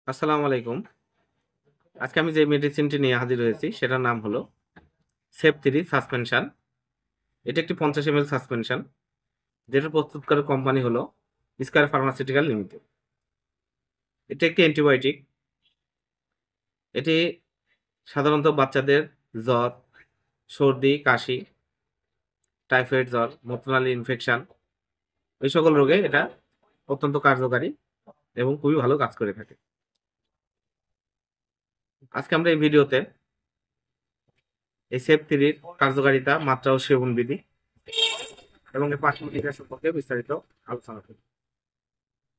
আসসালামু আলাইকুম। আজকে আমি যে মেডিসিনটি নিয়ে হাজির হয়েছি সেটার নাম হলো সেপ 3 সাসপেনশন। এটি একটি 50 ml সাসপেনশন, যেটা প্রস্তুতকারক কোম্পানি হলো স্কয়ার ফার্মাসিউটিক্যাল লিমিটেড। এটি একটি অ্যান্টিবায়োটিক। এটি সাধারণত বাচ্চাদের জ্বর, সর্দি, কাশি, টাইফয়েড জ্বর, মূত্রনালী ইনফেকশন, এই সকল রোগে এটা অত্যন্ত কার্যকারী এবং খুবই ভালো কাজ করে থাকে। আজকে আমরা এই ভিডিওতে এই সেপ 3 কার্যকারিতা, মাত্রা ও সেবন বিধি এবং এর পার্শ্ব প্রতিক্রিয়া সম্পর্কে বিস্তারিত আলোচনা করি।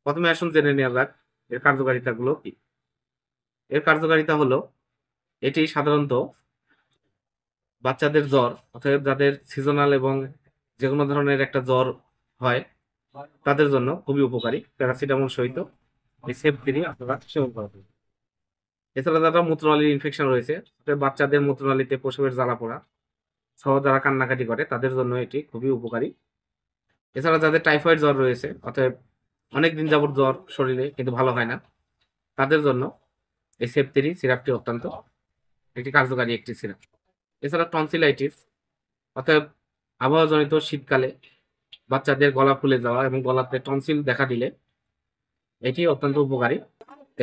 প্রথমে আসুন জেনে নেওয়া যাক এর কার্যকারিতাগুলো কি। এর কার্যকারিতা হলো, এটি সাধারণত বাচ্চাদের জ্বর, অর্থাৎ যাদের সিজনাল এবং যে কোনো ধরনের একটা জ্বর হয় তাদের জন্য খুবই উপকারী। প্যারাসিটামল সহিত এই সেপ 3 আপনারা সেবন করা উচিত। এছাড়া যারা মূত্রনালীর ইনফেকশন রয়েছে, অর্থাৎ বাচ্চাদের মূত্রনালীতে প্রসবের জ্বালা পোড়া সহ যারা কান্নাকাটি করে তাদের জন্য এটি খুবই উপকারী। এছাড়া যাদের টাইফয়েড জ্বর রয়েছে, অর্থাৎ অনেকদিন যাবত জ্বর শরীরে কিন্তু ভালো হয় না, তাদের জন্য এই সেপ 3 সিরাপটি অত্যন্ত একটি কার্যকারী একটি সিরাপ। এছাড়া টনসিলাইটিস, অর্থাৎ আবহাওয়াজনিত শীতকালে বাচ্চাদের গলা ফুলে যাওয়া এবং গলাতে টনসিল দেখা দিলে এটি অত্যন্ত উপকারী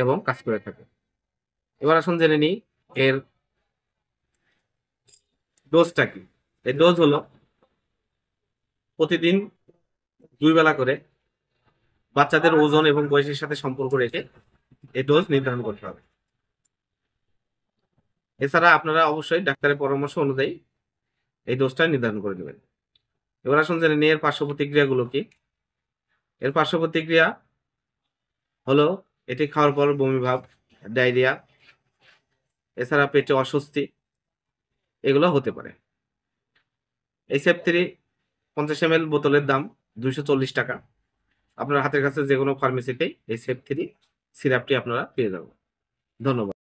এবং কাজ করে থাকে। এবার আসুন জেনে নিই এর ডোজটা কি। এর ডোজ হলো প্রতিদিন 2 বেলা করে বাচ্চাদের ওজন এবং বয়সের সাথে সম্পর্ক রেখে এই ডোজ নির্ধারণ করতে হবে। এছাড়া আপনারা অবশ্যই ডাক্তারের পরামর্শ অনুযায়ী এই ডোজটা নির্ধারণ করে নেবেন। এবার আসুন জেনে নিই এর পার্শ্ব প্রতিক্রিয়াগুলো কি। এর পার্শ্ব প্রতিক্রিয়া হলো, এটি খাওয়ার পর বমি ভাব, ডায়রিয়া, এছাড়া পেটে অস্বস্তি, এগুলো হতে পারে। এই সেপ 3 50 ml বোতলের দাম 240 টাকা। আপনার হাতের কাছে যে কোনো ফার্মেসিতেই এই সেপ 3 সিরাপটি আপনারা পেয়ে যাবেন। ধন্যবাদ।